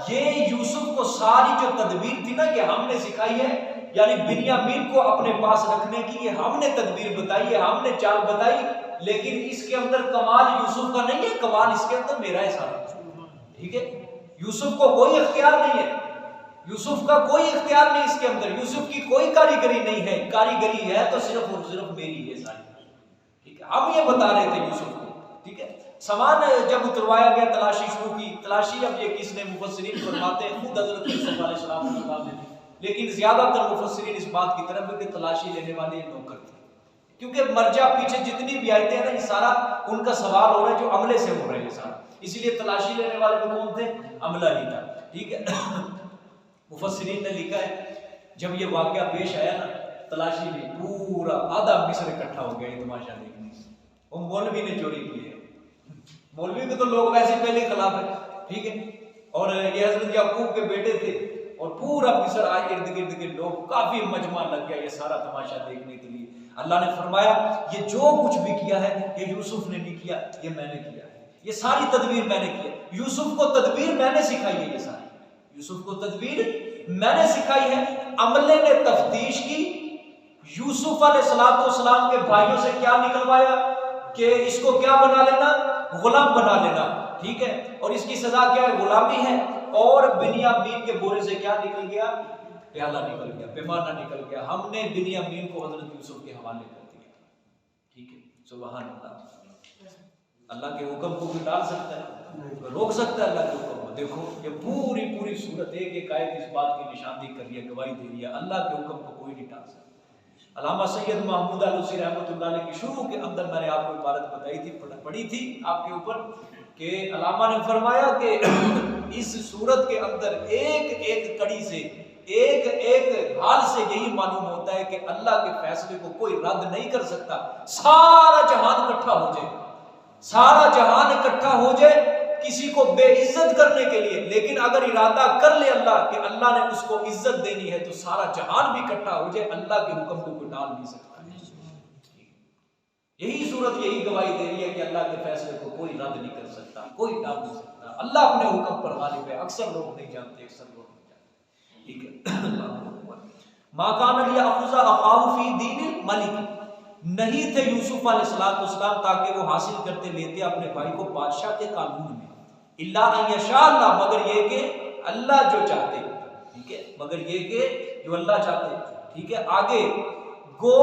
ये यूसुफ को सारी जो तदबीर थी ना, ये हमने सिखाई है, यानी बिन्यामीन को अपने पास रखने की ये हमने तदबीर बताई है, हमने चाल बताई, लेकिन इसके अंदर कमाल यूसुफ का नहीं है, कमाल इसके अंदर मेरा है सारा। ठीक है, यूसुफ को कोई इख्तियार नहीं है, यूसुफ का कोई इख्तियार नहीं इसके अंदर, यूसुफ की कोई कारीगरी नहीं है, कारीगरी है तो सिर्फ और सिर्फ मेरी है सारी। ठीक है, हम ये बता रहे थे यूसुफ को। ठीक है, सामान जब उतरवाया गया, तलाशी शुरू की, तलाशी अब ये किसने, मुफस्सिरीन फरमाते हैं खुद हज़रत यूसुफ अलैहिस्सलाम ने, लेकिन ज्यादातर मुफस्सिरीन इस बात की तरफ है कि तलाशी लेने वाले नौकर थे। क्योंकि मर्जा पीछे जितनी भी आयतें हैं ना, ये सारा उनका सवाल हो रहा है जो अमले से हो रहा है ये सारा, इसीलिए तलाशी लेने वाले भी कौन थे? अमला ही था। ठीक है। मुफस्सिरीन ने लिखा है जब ये वाकया पेश आया ना, तलाशी में पूरा आधा मिस्र इकट्ठा हो गया ये तमाशा देखने। वो मौलवी ने चोरी की है, मौलवी में तो लोग वैसे पहले खिलाफ है, ठीक है। और ये हजरत याकूब के बेटे थे और पूरा मिस्र आए इर्द गिर्द के लोग, काफी मजमा लग गया ये सारा तमाशा देखने के लिए। अल्लाह ने फरमाया ये जो कुछ भी किया है ये यूसुफ ने नहीं किया, ये मैंने किया है, ये सारी तदबीर मैंने की है। यूसुफ को तदबीर मैंने सिखाई है, ये सारी यूसुफ को तदबीर मैंने सिखाई है। अमले ने तफ्तीश की, यूसुफ अलैहिस्सलाम के भाइयों से क्या निकलवाया कि इसको क्या बना लेना? गुलाम बना लेना, ठीक है। और इसकी सजा क्या है? गुलामी है। और बिन्यामीन के बोरे से क्या निकल गया? प्याला निकल गया, पैमाना निकल गया। हमने बिन्यामीन को हजरत यूसुफ के हवाले कर दिया, ठीक है। सुभान अल्लाह। अल्लाह के हुक्म को भी डाल सकता है, रोक सकता है अल्लाह के हुक्म को। देखो ये पूरी पूरी सूरत एक एक आयत इस बात की निशानी कर रही है, गवाही दे रही है, अल्लाह के हुक्म को कोई नहीं टाल सकता। अल्लामा सैयद महमूद अलूसी रहमतुल्लाह अलैह की शुरू के अंदर मैंने आपको इबारत बताई थी, पढ़ी थी आपके ऊपर, कि अल्लामा ने फरमाया कि इस सूरत के अंदर एक एक कड़ी से, एक एक हाल से यही मालूम होता है कि अल्लाह के फैसले को कोई रद्द नहीं कर सकता। सारा जहान इकट्ठा हो जाए, सारा जहान इकट्ठा हो जाए किसी को बेइज्जत करने के लिए, लेकिन अगर इरादा कर ले अल्लाह कि अल्लाह ने उसको इज्जत देनी है तो सारा जहान भी इकट्ठा हो जाए, अल्लाह के हुक्म को कोई डाल नहीं सकता। यही सूरत यही गवाही दे रही है कि अल्लाह के फैसले को कोई रद्द नहीं कर सकता, कोई डाल नहीं सकता। अल्लाह अपने हुक्म पर गालिब है, अक्सर लोग नहीं जानते, अक्सर लोग नहीं जानते, ठीक है। माकान लिया अफुजा अकाउ फी दीनिल मलिक, नहीं थे यूसुफ अलैहिस्सलाम ताकि वो हासिल करते लेते अपने भाई को बादशाह के कानून में, इल्ला अन यशा अल्लाह, मगर ये कि अल्लाह जो चाहते, ठीक है, मगर ये कि जो अल्लाह चाहते, ठीक है। आगे गो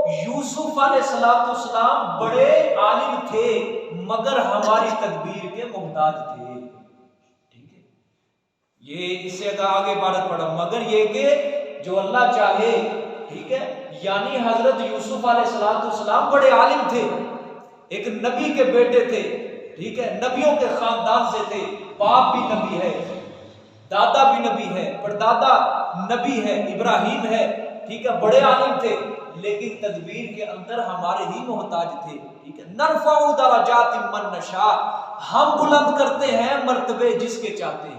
यूसुफ अलैहिस्सलाम बड़े आलिम थे मगर हमारी तदबीर के मोहताज थे, ठीक है। ये इससे आगे इबारत पढ़ो, मगर ये कि जो अल्लाह चाहे, ठीक है। यानी हजरत यूसुफ अलैहिस्सलाम बड़े आलिम थे, एक नबी के बेटे थे, ठीक है, नबियों के खानदान से थे, बाप भी नबी है, दादा भी नबी है, परदादा नबी है, इब्राहिम है, ठीक है, बड़े आलिम थे, लेकिन तदबीर के अंदर हमारे ही मोहताज थे, ठीक है। नरफाउ दरजातिन मन नशा, हम बुलंद करते हैं मर्तबे जिसके चाहते हैं,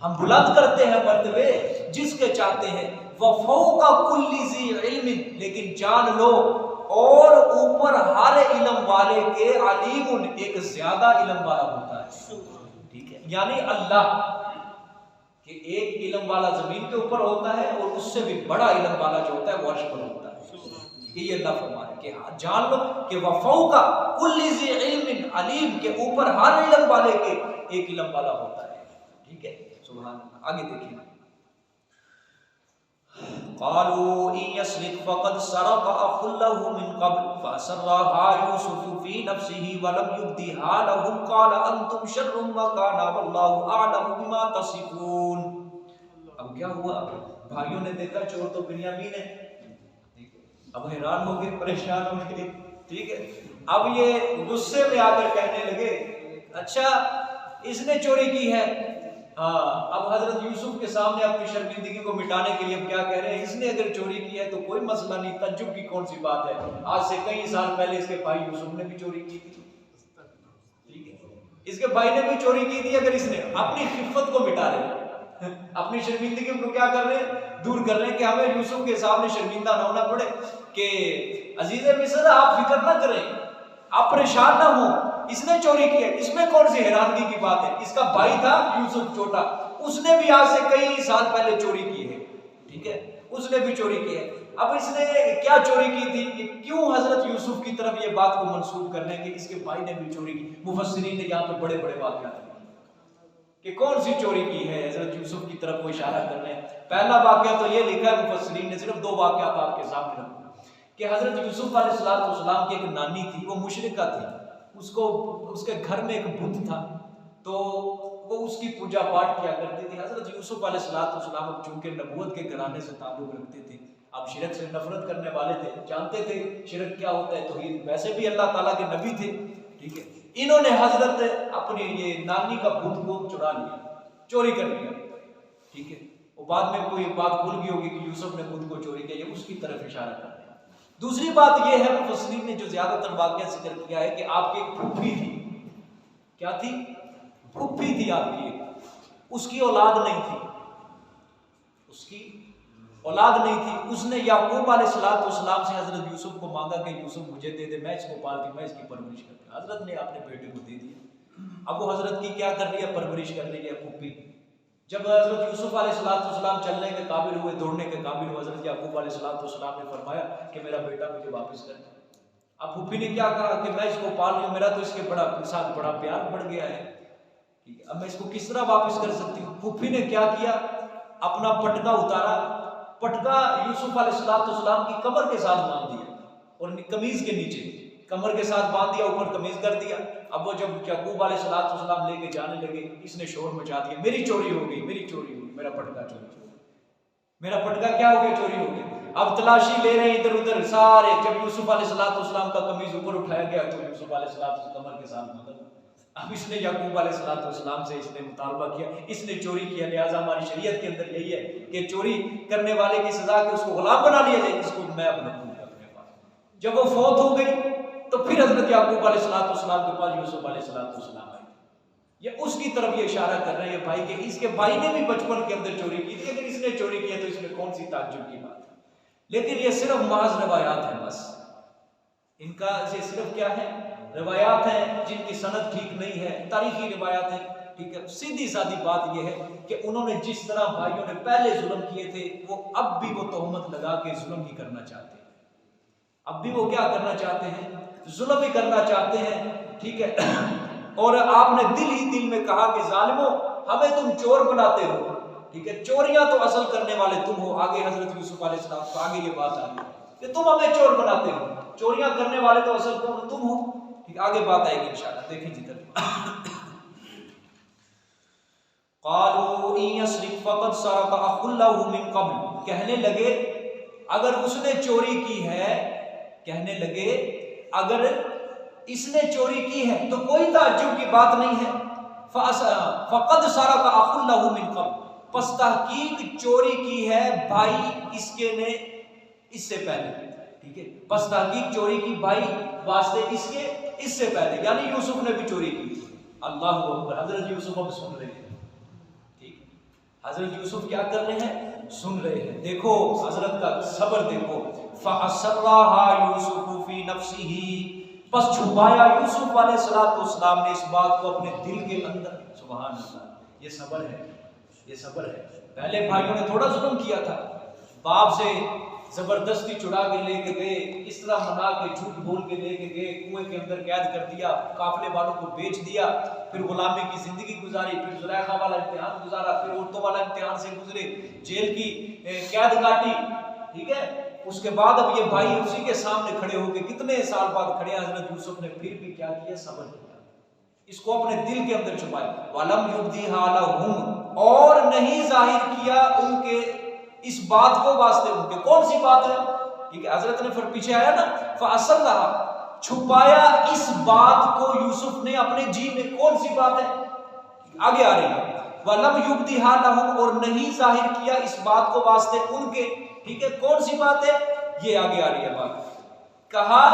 हम बुलंद करते हैं मर्तबे जिसके चाहते हैं। वफौका कुल्ली ज़ी इल्मिन, लेकिन जान लो और ऊपर हर इल्म वाले के अलीमुन, एक ज्यादा इल्म वाला होता है, ठीक है। यानी अल्लाह कि एक इल्म वाला जमीन के ऊपर होता है और उससे भी बड़ा इल्म वाला जो होता है वो अर्श पर होता है। ये अल्लाह फरमा रहे कि हाँ जान लो कि वफौका कुल्ली ज़ी इल्मिन अलीम, के ऊपर हर इल्म वाले के एक इल्म वाला होता है, ठीक है। सुभान अल्लाह। आगे देखिए, क़ालू इन यस्रिक फ़क़द सरक़ अख़ुन लहू मिन क़ब्ल फ़असर्रहा यूसुफ़ु फ़ी नफ़्सिही व लम युब्दिहा लहुम क़ाल अंतुम शर्रुम मकाना वल्लाहु अअलमु बिमा तसिफ़ून। अब क्या हुआ? भाइयों ने देखा चोर तो बिन्यामीन है, अब हैरान हो गए, परेशान हो गए, ठीक है। अब ये गुस्से में आकर कहने लगे अच्छा इसने चोरी की है। हाँ, अब हजरत यूसुफ के सामने अपनी शर्मिंदगी को मिटाने के लिए हम क्या कह रहे हैं, इसने अगर चोरी की है तो कोई मसला नहीं, तज्जुब की कौन सी बात है, आज से कई साल पहले इसके भाई यूसुफ ने भी चोरी की थी, ठीक है। इसके भाई ने भी चोरी की थी, अगर इसने अपनी खिफत को मिटा रहे, अपनी शर्मिंदगी को क्या कर रहे हैं, दूर कर रहे हैं कि हमें यूसुफ के सामने शर्मिंदा ना होना पड़े कि अजीज मिस्र आप फिक्र ना करें, आप परेशान ना हो, इसने चोरी की है, इसमें कौन सी हैरानगी की बात है, इसका भाई था यूसुफ छोटा, उसने भी आज से कई साल पहले चोरी की है, ठीक है, उसने भी चोरी की है। अब इसने क्या चोरी की थी, क्यों हजरत यूसुफ की तरफ ये बात को मंसूब कर रहे हैं कि इसके भाई ने भी चोरी की। मुफस्सिरीन ने यहाँ पे बड़े बड़े वाक़यात कि कौन सी चोरी की है, हजरत यूसुफ की तरफ वो इशारा कर रहे हैं। पहला वाक़या तो ये लिखा है मुफस्सिरीन ने, सिर्फ दो वाक़यात आपके सामने रखूं कि हजरत यूसुफ अलैहिस्सलाम की एक नानी थी, वो मुशरिका थी, उसको उसके घर में एक बुत था, तो वो उसकी पूजा पाठ किया करती थी। हजरत यूसुफ अलैहिस्सलाम चूंकि नबूवत के घराने से ताल्लुक रखते थे, अब शिरक से नफरत करने वाले थे, जानते थे शिरक क्या होता है, तो ये वैसे भी अल्लाह ताला के नबी थे, ठीक है। इन्होंने हजरत अपनी ये नानी का बुत को चुरा लिया, चोरी कर लिया, ठीक है। वो बाद में कोई बात भूल गई होगी कि यूसुफ ने बुत को चोरी किया, उसकी तरफ इशारा कर दिया। दूसरी बात यह है, मुफस्सिरीन ने जो ज्यादातर वाक़या जिक्र किया है कि आपकी एक फूफी थी, क्या थी, फूफी थी आपकी, उसकी औलाद नहीं थी, उसकी औलाद नहीं थी। उसने याकूब अलैहिस्सलाम से हजरत यूसुफ को मांगा कि यूसुफ मुझे दे दे, मैं इसको पालती, मैं इसकी परवरिश करती। हजरत ने अपने बेटे को दे दिया। अब वो हजरत की क्या कर रही है, परवरिश कर रही है फूफी। जब हजरत यूसुफ अलैहिस्सलाम चलने के काबिल हुए, दौड़ने के काबिल हुए, हजरत याकूब अलैहिस्सलाम ने फरमाया कि मेरा बेटा मुझे वापस कर दे। अब फूफी ने क्या कहा कि मैं इसको पाल रही हूँ, मेरा तो इसके साथ बड़ा प्यार बढ़ गया है, ठीक है, अब मैं इसको किस तरह वापस कर सकती हूँ। फूफी ने क्या किया, अपना पटका उतारा, पटका यूसुफ अलैहिस्सलाम की कमर के साथ बांध दिया और कमीज के नीचे कमर के साथ बांध दिया, ऊपर कमीज कर दिया। अब वो जब याकूब अलैहिस्सलाम लेके जाने लगे, इसने शोर मचा दिया, मेरी चोरी हो गई, मेरी चोरी हो गई, मेरा पटका चोरी हो गया, मेरा पटका क्या हो गया, चोरी हो गया। अब तलाशी ले रहे हैं इधर उधर सारे। जब यूसुफ अलैहिस्सलाम का कमीज ऊपर उठाया गया तो यूसुफ अलैहिस्सलाम कमर के साथ बांधा। अब इसने याकूब अलैहिस्सलाम से इसने मुतालबा किया, इसने चोरी किया, लिहाजा हमारी शरीयत के अंदर यही है कि चोरी करने वाले की सजा के उसको गुलाम बना लिया जाए, इसको मैं अपने पास। जब वो फौत हो गई तो फिर हजरत याकूब अलैहिस्सलाम के पास यूसुफ अलैहिस्सलाम आए। ये उसकी तरफ ये इशारा कर रहे हैं भाई कि इसके भाई ने भी बचपन के अंदर चोरी की थी, अगर इसने चोरी की है तो इसमें कौन सी ताज्जुब की बात है। लेकिन ये सिर्फ महज रवायात है, बस इनका ये सिर्फ क्या है, रिवायात हैं जिनकी सनद ठीक नहीं है, तारीखी रिवायात है, ठीक है। सीधी सादी बात यह है कि उन्होंने जिस तरह भाइयों ने पहले जुल्म किए थे, वो अब भी वो तोहमत लगा के जुल्म ही करना चाहते हैं। अब भी वो क्या करना चाहते हैं, जुल्म ही करना चाहते हैं, ठीक है। और आपने दिल ही दिल में कहा कि जालिमों, हमें तुम चोर बनाते हो, ठीक है, चोरियां तो असल करने वाले तुम हो। आगे हजरत यूसुफ अलैहिस्सलाम को आगे ये बात आ गई कि तुम हमें चोर बनाते हो, चोरियां करने वाले तो असल कौन, तुम हो, ठीक, आगे बात आएगी इंशाअल्लाह, देखें जिधर। कहने लगे अगर उसने चोरी की है, कहने लगे अगर इसने चोरी की है तो कोई ताज्जुब की बात नहीं है। फक़द सरक़ अख़ुल लहू मिन क़ब्ल, पस तहक़ीक़ चोरी की है भाई इसके ने इससे पहले, ठीक है, पस तहक़ीक़ चोरी की भाई वास्ते इसके इससे पहले, यानी यूसुफ ने भी चोरी की। अल्लाह अकबर। हजरत यूसुफ अब सुन रहे हैं, ठीक, हजरत यूसुफ क्या कर रहे हैं, सुन रहे हैं। देखो हजरत का सब्र देखो। फ़अस्रहा यूसुफ फी नफ्सिही, बस छुपाया यूसुफ अलैहिस्सलाम ने इस बात को अपने दिल के अंदर। सुभान अल्लाह, ये सब्र है, ये सब्र है। पहले भाइयों ने थोड़ा जुल्म किया था, बाप से जबरदस्ती चुरा के लेके गए, इस तरह मना के झूठ बोल के लेके गए, कुएं के अंदर कैद कर दिया, काफिले वालों को बेच दिया, फिर गुलामी की जिंदगी गुजारी, फिर जुलैखा वाला इम्तिहान गुजारा, फिर औरतों वाला इम्तिहान से गुजरे, जेल की कैद काटी, ठीक है। उसके बाद अब ये भाई उसी के सामने खड़े होके कितने साल बाद खड़े। हजरत यूसुफ ने फिर भी क्या किया, सब्र किया, इसको अपने दिल के अंदर छुपाया। वलम युब्दिहा लहुम, और नहीं जाहिर किया उनके इस बात को वास्ते उनके। कौन सी बात है, ठीक है, हजरत ने फिर पीछे आया ना, फ़अस्रहा, छुपाया इस बात को यूसुफ ने अपने जी में। कौन सी बात है, आगे आ रही है। वलम युब्दिहा लहुम, और नहीं जाहिर किया इस बात को वास्ते उनके, ठीक है। कौन सी बात है, ये आगे आ रही है बात। कहा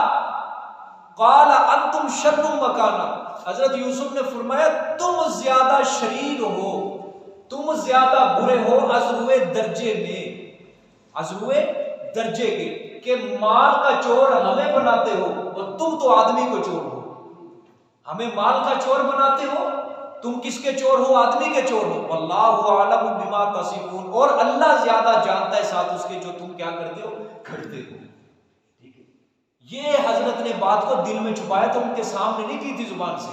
क़ाला अंतुम शर्रुम मकाना, हजरत यूसुफ ने फरमाया तुम ज्यादा शरीर हो, तुम ज्यादा बुरे हो अज़रुए दर्जे में, अज़रुए दर्जे के माल का चोर हमें बनाते हो और तुम तो आदमी को चोर हो। हमें माल का चोर बनाते हो, तुम किसके चोर हो, आदमी के चोर हो। वल्लाहु अअलमु बिमा तसिफून, और अल्लाह ज्यादा जानता है साथ उसके जो तुम क्या करते हो, खड़ते हो, ठीक है। ये हजरत ने बात को दिल में छुपाया तो उनके सामने नहीं की थी जुबान से,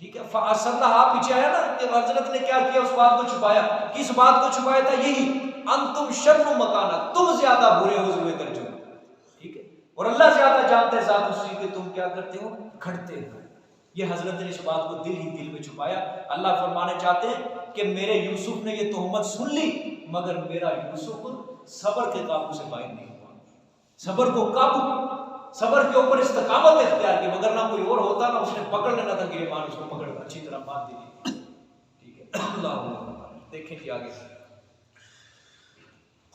ठीक है। फ़अस्रहा, पीछे आया ना कि हजरत ने क्या किया, उस बात को छुपाया। किस बात को छुपाया था, यही अंतुम शर्रु मकाना, तुम ज्यादा बुरे हो जुए दर्जों, ठीक है, और अल्लाह ज्यादा जानते हैं साथ उसी के तुम क्या करते हो, खड़ते हो। ये हजरत ने इस बात को दिल ही दिल में छुपाया। अल्लाह फरमाने चाहते हैं कि मेरे यूसुफ ने ये तोहमत सुन ली, मगर मेरा यूसुफ सब्र के काबू से बाहर नहीं हुआ, सब्र को काबू, सब्र के ऊपर इस्तिकामत इख्तियार की, मगर ना कोई और होता ना उसने पकड़ लेना था गिरबान, उसको पकड़ अच्छी तरह बांध दी। ठीक है, अल्लाह देखें कि आगे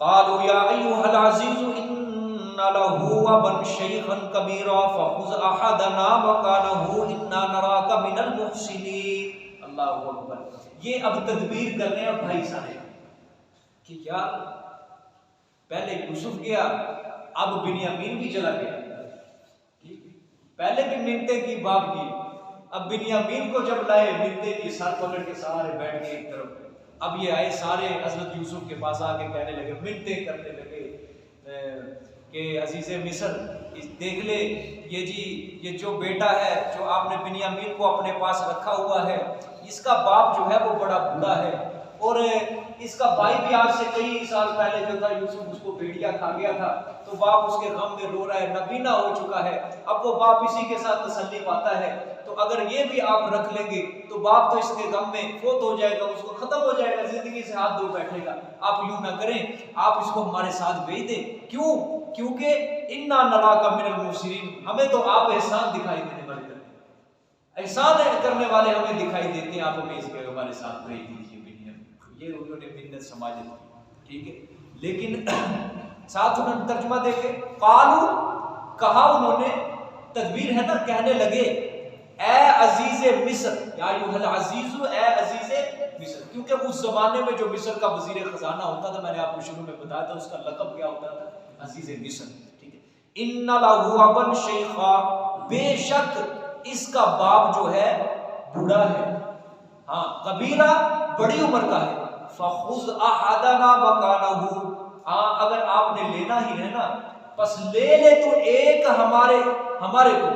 क़ालू या अय्युहल अज़ीज़ु इन्ना लहू अबन शैख़न कबीरा फ़ख़ुज़ अहदना मकानहू इन्ना नराका मिनल मुहसिनीन। अल्लाहु अकबर। ये अब तदबीर कर रहे हैं भाई सारे कि क्या पहले यूसुफ गया, अब बिन्यामीन भी चला गया। पहले भी मिन्नतें की बाप की, अब बिन्यामीन को जब लाए मिन्नतें की, सर पकड़ के सारे बैठ गए एक तरफ। अब ये आए सारे हजरत यूसुफ के पास आके कहने लगे, मिन्नतें करने लगे कि अजीज़े मिस्र देख ले, ये जी ये जो बेटा है जो आपने बिन्यामीन को अपने पास रखा हुआ है, इसका बाप जो है वो बड़ा बूढ़ा है और इसका भाई भी आज से कई साल पहले जो था यूसुफ उसको भेड़िया खा गया था, तो बाप उसके गम में रो रहा है, नबीना हो चुका है। अब वो बाप इसी के साथ तसल्ली पाता है, तो अगर ये भी आप रख लेंगे तो बाप तो इसके गम में फोत हो जाएगा, उसको खत्म हो जाएगा, जिंदगी से हाथ धो बैठेगा। आप यूं ना करें, आप इसको हमारे साथ भेज दें। क्यों? क्योंकि इन्ना नराका मिनल मुहसिनीन, हमें तो आप एहसान दिखाई देने वाले, एहसान करने वाले हमें दिखाई देते हैं, आप हमें इसके हमारे साथ भेज दीजिए। ये उन्होंने मिन्नत समाजत की, ठीक है। लेकिन साथ उन्होंने तर्जुमा देखे, कालू कहा उन्होंने, तदबीर है ना, कहने लगे ए अजीज़े मिस्र, या अय्युहल अज़ीज़ु, ए अजीज़े मिस्र, क्योंकि उस जमाने में जो मिस्र का वजीर खजाना होता था, मैंने आपको शुरू में बताया था, उसका लक़ब क्या होता था? अजीज़े मिस्र। ठीक है। इन्ना लहू अबन शैख़ा, बेशक इसका बाप जो है बूढ़ा है, हाँ कबीरा बड़ी उम्र का है। फ़ख़ुज़ अहदना मकानहू, हाँ अगर आपने लेना ही है ना, बस ले ले तू एक हमारे को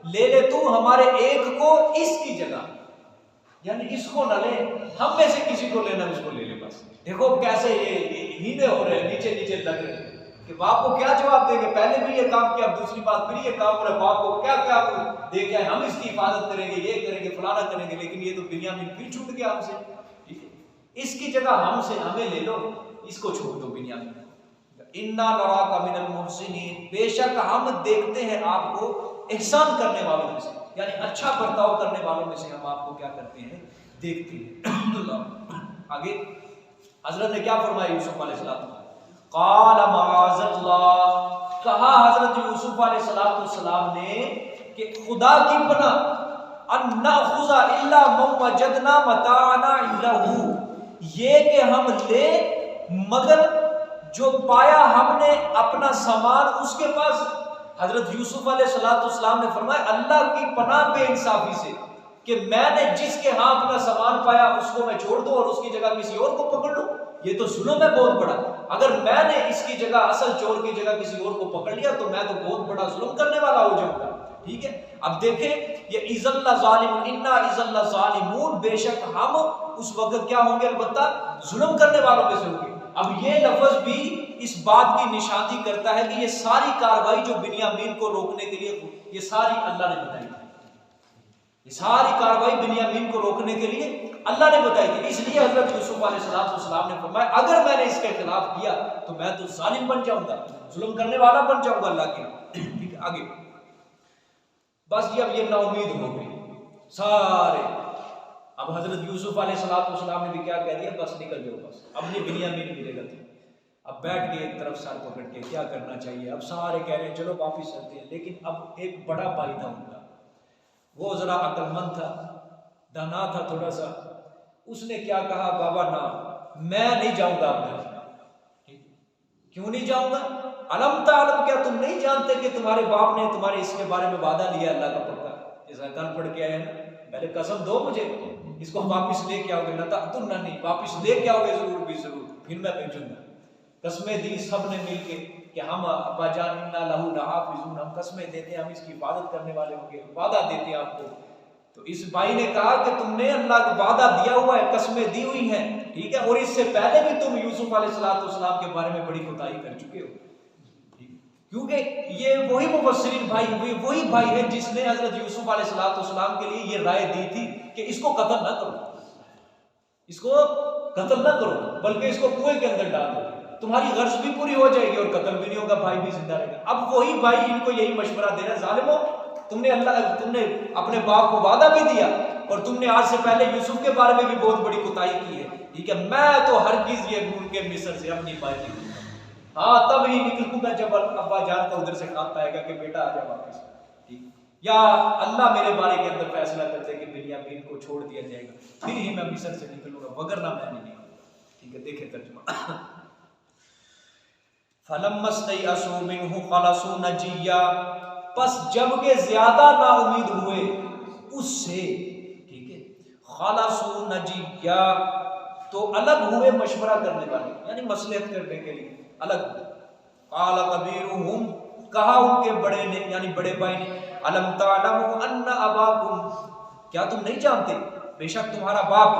ले ले तू हमारे एक को इसकी जगह, यानी इसको ना ले, हम में से किसी को लेना उसको ले ले बस। देखो कैसे ये हीने हो रहे हैं, नीचे नीचे लग रहे हैं कि बाप को क्या जवाब देंगे, पहले भी ये काम किया, दूसरी बात फिर ये काम हो रहा है, बाप को क्या क्या दे के हम इसकी हिफाजत करेंगे, ये करेंगे, फलाना करेंगे, लेकिन ये तो बिन्यामीन फिर छूट गया हमसे, ठीक है, इसकी जगह हमसे हमें ले लो, इसको छोड़ दो बिन्यामीन। इन्ना नराका मिनल मुहसिनीन, बेशक हम देखते हैं आपको एहसान करने वालों में से, यानी अच्छा बर्ताव करने वालों में से हम आपको क्या करते हैं, देखते हैं। आगे हजरत ने क्या फरमाया यूसुफ अलैहिस्सलाम, क़ाल मआज़ल्लाह, कहा हजरत यूसुफ अलैहिस्सलाम ने कि खुदा की पनाह, अन नअख़ुज़ा इल्ला मम वजदना मताअना इंदहू, ये कि हम ले मगर जो पाया हमने अपना सामान उसके पास। हजरत यूसुफ अलैहिस्सलाम ने फरमाया अल्लाह की पनाह बेइंसाफी से कि मैंने जिसके यहाँ अपना सामान पाया उसको मैं छोड़ दूं और उसकी जगह किसी और को पकड़ लूं, ये तो जुल्म है बहुत बड़ा। अगर मैंने इसकी जगह, असल चोर की जगह किसी और को पकड़ लिया तो मैं तो बहुत बड़ा जुल्म करने वाला हो जाऊंगा, ठीक है। अब देखें ये इज़ल्ला ज़ालिम, इन्ना इज़ल्ला ज़ालिमून, बेशक हम उस वक्त क्या होंगे, अलबत्ता जुल्म करने वालों में से होंगे। अब ये लफ्ज भी इस बात की निशानी करता है कि ये सारी कार्रवाई जो बिन्यामीन को रोकने के लिए, ये सारी अल्लाह ने बताई थी, ये सारी कार्रवाई बिन्यामीन को रोकने के लिए अल्लाह ने बताई थी। इसलिए हजरत यूसुफ अलैहिस्सलाम ने फरमाया अगर मैंने इसके खिलाफ किया तो मैं तो जालिम बन जाऊंगा, जुल्म करने वाला बन जाऊंगा अल्लाह के। ठीक है, आगे बस जी अब ये नाउमीद हो गई सारे। अब हजरत यूसुफ अलैहिस्सलाम ने भी क्या कह दिया, बस निकल जाओ, बस अब नहीं बिन्यामीन मिलेगा। अब बैठ के एक तरफ सर पकड़ के क्या करना चाहिए, अब सारे कह रहे हैं चलो वापिस चलते हैं। लेकिन अब एक बड़ा भाई था उनका, वो जरा अक्लमंद था, दाना था थोड़ा सा, उसने क्या कहा, बाबा ना मैं नहीं जाऊंगा अब। क्यों नहीं जाऊंगा, अलम तालम, क्या तुम नहीं जानते कि तुम्हारे बाप ने तुम्हारे इसके बारे में वादा लिया अल्लाह का पक्का, जैसा कल पढ़ के आए ना, पहले कसम दो मुझे इसको वापिस लेके आओगे ना, तुम ना नहीं वापिस लेके आओगे जरूर भी जरूर, फिर मैं भेजूंगा। कसमें दी सब ने मिलके कि हम अब्बा जान इन्ना लहू लहाफिज़ून, हम कसमें देते हैं हम इसकी हिफाजत करने वाले होंगे, वादा देते हैं आपको। तो इस भाई ने कहा कि तुमने अल्लाह का वादा दिया हुआ है, कसमें दी हुई हैं, ठीक है, और इससे पहले भी तुम यूसुफ अलैहिस्सलाम के बारे में बड़ी खुदाई कर चुके हो, क्योंकि ये वही मुबस्सिरीन भाई, वही भाई है जिसने हजरत यूसुफ अलैहिस्सलाम के लिए ये राय दी थी कि इसको कत्ल ना करो, इसको कत्ल ना करो, बल्कि इसको कुएं के अंदर डाल दो। तुम्हारी गर्ज भी पूरी हो जाएगी और कत्ल भी नहीं होगा, भाई भी जिंदा रहेगा। अब वही भाई इनको यही मशवरा दे रहा है, जालिमो तुमने अपने बाप को वादा भी दिया और तुमने आज से पहले यूसुफ के बारे में भी बहुत बड़ी कुताही की है, ठीक है। मैं तो हरगिज ये घूम के मिस्र से अपनी बात निकलूंगा, हाँ तब ही निकलूंगा जब अब्बा जान का उधर से खात आएगा कि बेटा आ जा वापस, ठीक, या अल्लाह मेरे बारे के अंदर फैसला करते कि बिन्यामीन को छोड़ दिया जाएगा, फिर ही मैं मिस्र से निकलूंगा, वगरना मैं नहीं निकलूंगा, ठीक है। देखे तर्जुमा, फलम्मस्तयअसू मिन्हु खलसू नजिया, बस जब के ज्यादा नाउमीद हुए उससे, ठीक है, खलसू नजिया तो अलग हुए मशवरा करने वाले, यानी मसलहत करने के लिए अलग। काला कबीरुहुम, कहा उनके बड़े ने यानी बड़े भाई ने, अलम तालमु अन्ना अबाकुम, क्या तुम नहीं जानते बेशक तुम्हारा बाप,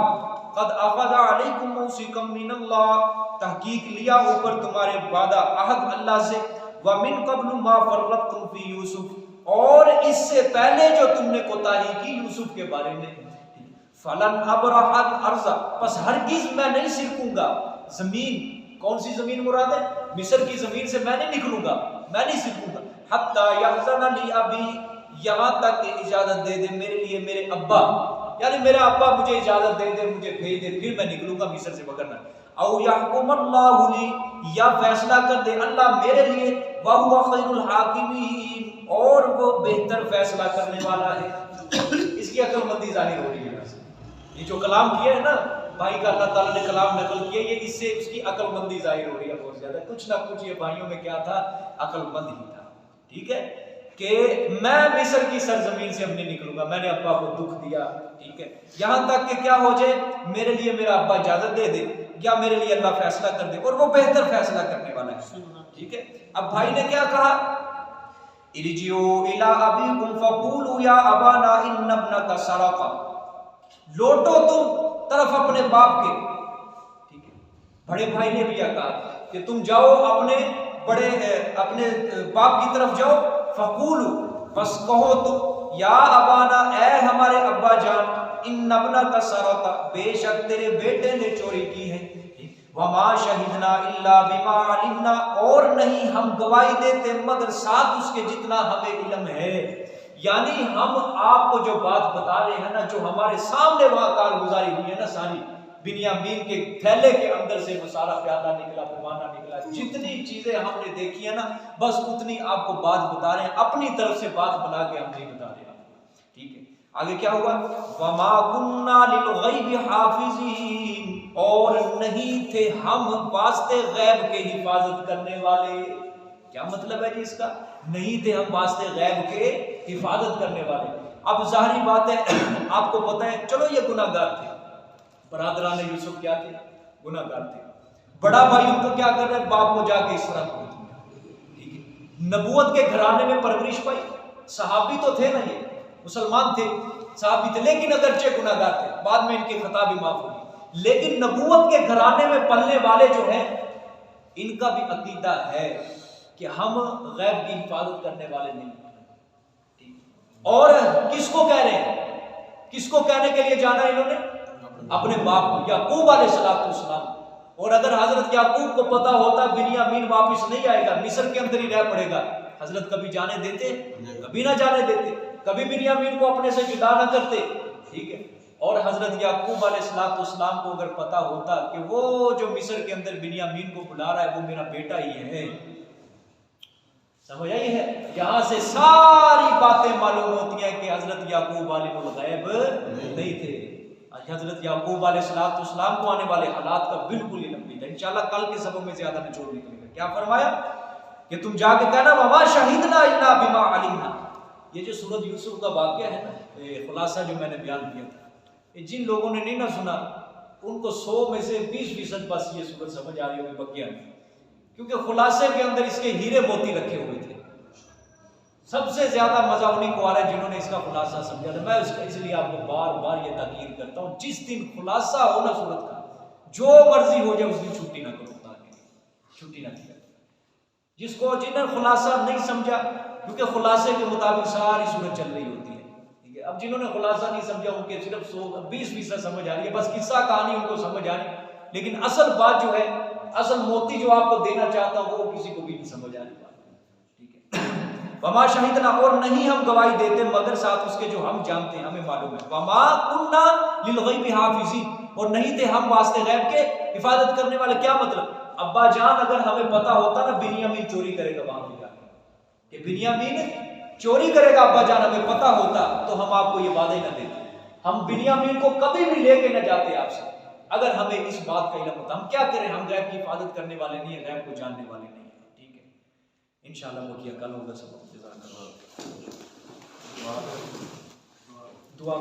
कद अखज़ा अलैकुम मौसिकम मिनल्लाह, तहकीक लिया ऊपर तुम्हारे वादा अहद अल्लाह से, व मिन क़ब्लु मा फर्रतुम फी यूसुफ, और इससे पहले जो तुमने कोताही की यूसुफ के बारे में, फलन अबरहल अर्ज़, बस हरगिज मैं नहीं सिरकूंगा जमीन, कौन सी जमीन मुराद है, मिस्र की जमीन से मैं नहीं निकलूंगा, मैं नहीं सिरकूंगा, हत्ता यअज़न ली अबी, यहाँ तक इजाजत दे दे मेरे लिए मेरे अब्बा, यानी मेरा अब्बा मुझे इजाजत दे दे, मुझे भेज दे, फिर मैं निकलूंगा मिस्र से, वगरना औ यहकुमल्लाहु ली, या फैसला कर दे अल्लाह मेरे लिए, व हुवा खैरुल हाकिमीन, और वो बेहतर फैसला करने वाला है। इसकी अक्लमंदी जाहिर हो रही है, ये जो कलाम किया है ना भाई का, अल्लाह ताला ने कलाम नकल किया, ये इससे उसकी अक्लमंदी जाहिर हो रही है बहुत ज्यादा, कुछ ना कुछ ये भाइयों में क्या था, अक्लमंद ही था, ठीक है, कि मैं मिस्र की सरजमीन से अब नहीं निकलूंगा, मैंने अब्बा को दुख दिया, ठीक है, यहां तक कि क्या हो जाए मेरे लिए मेरा अब्बा इजाजत दे दे, क्या मेरे लिए अल्लाह फैसला कर दे, और वो बेहतर फैसला करने वाला है, ठीक है। अब भाई ने क्या कहा, इरजिउ इला अबीकुम फक़ूलू या अबाना इन्न इब्नका सरक़ा, लौटो तुम तरफ अपने बाप के, ठीक है। बड़े भाई ने भी कहा कि तुम जाओ अपने अपने बाप की तरफ जाओ, फक़ूलू, बस कहो तो, या अबाना, ए हमारे अब्बा जान, इन्न इब्नका सरक़ा, बेशक तेरे बेटे ने चोरी की है, वमा शहिदना इल्ला बिमा अलिमना, और नहीं हम गवाही देते मगर साथ उसके जितना हमें इल्म है, यानी हम आपको जो बात बता रहे हैं ना, जो हमारे सामने वहां कारगुजारी हुई है ना सारी, बिन्यामीन के थैले के अंदर से वो सारा प्याला निकला, पैमाना निकला, जितनी चीजें हमने देखी है ना बस उतनी आपको बात बता रहे हैं, अपनी तरफ से बात बना के हम नहीं बता रहे आपको, ठीक है। आगे क्या हुआ, वमा कुन्ना लिल गैबि हाफिज़ीन, और नहीं थे हम वास्ते गैब के हिफाजत करने वाले। क्या मतलब है जी इसका, नहीं थे हम वास्ते गैब के हिफाजत करने वाले। अब जाहिर बात है आपको पता है, चलो ये गुनाहगार थे, बरादरान यूसुफ क्या थे, गुनाहगार थे, बड़ा भाई उनको क्या कर रहे हैं, बाप को जाके इस तरह को, ठीक है, नबूवत के घराने में परवरिश पाई, सहाबी तो थे ना, ये मुसलमान थे, सहाबी थे, लेकिन अगरचे गुनाहगार थे, बाद में इनकी खता भी माफ हुई, लेकिन नबूवत के घराने में पलने वाले जो हैं इनका भी अकीदा है कि हम गैब की हिफाजत करने वाले नहीं, ठीक। और किसको कह रहे हैं, किसको कहने के लिए जाना इन्होंने, अपने बाप को, याकूब अलैहिस्सलाम। और अगर हजरत याकूब को पता होता बिन्यामीन वापस नहीं आएगा, मिस्र के अंदर ही रह पड़ेगा, हजरत कभी जाने देते, कभी ना जाने देते, कभी बिन्यामीन को अपने से जुदा ना करते, ठीक है। और हजरत याकूब अलैहिस्सलाम को अगर पता होता कि वो जो मिस्र के अंदर बिन्यामीन को बुला रहा है वो मेरा बेटा ही है, समझ आई है, यहां से सारी बातें मालूम होती हैं कि हजरत याकूब आलिमुल गैब नहीं थे, हजरत याकूब अलैहिस्सलाम को आने वाले हालात का बिल्कुल इल्म नहीं था। इंशाल्लाह कल के सबक में ज्यादा निचोड़ निकलेगा। क्या फरमाया कि तुम जाके कहना वमा शहीदना इल्ला बिमा अलिमना। ये जो सूरत यूसुफ का वाकया है ना, खुलासा जो मैंने बयान किया था, जिन लोगों ने नहीं ना सुना उनको 100 में से 20% बस ये सूरत समझ आ रही होगी, बकिया नहीं, क्योंकि खुलासे के अंदर इसके हीरे मोती रखे हुए थे। सबसे ज्यादा मजा उन्हीं को आ रहा है जिन्होंने इसका खुलासा समझा था। मैं इसलिए आपको बार बार ये ताकीद करता हूँ, जिस दिन खुलासा हो ना सूरत का, जो मर्जी हो जाए उस दिन छुट्टी ना करो, छुट्टी ना किया। जिन्हें खुलासा नहीं समझा, क्योंकि खुलासे के मुताबिक सारी सूरत चल रही होती है, ठीक है। अब जिन्होंने खुलासा नहीं समझा उनके सिर्फ 20% समझ आ रही है, बस किस्सा कहानी उनको समझ आ रही है, लेकिन असल बात जो है, असल मोती जो आपको देना चाहता हूं वो किसी को भी नहीं समझ आने वाला। ठीक है, वमा शहीदना, और नहीं हम गवाही देते मगर साथ उसके जो हम जानते हैं, हमें मालूम है। वमा कुन्ना लिल गैबि हाफिज़ीन, और नहीं थे हम वास्ते गैब के हिफाजत करने वाले। क्या मतलब? अब्बा जान अगर हमें पता होता ना बिन्यामीन चोरी करेगा वहां पे जाके, कि बिन्यामीन चोरी करेगा, अब्बा जान हमें पता होता तो हम आपको ये वादा ही ना देते, हम बिन्यामीन को कभी भी लेके न जाते आपसे, अगर हमें इस बात का इल्म होता। हम क्या करें, हम गैब की हिफाजत करने वाले नहीं है, गैब को जानने वाले नहीं है। ठीक है, इंशाअल्लाह वो किया कल होगा सब। दुआ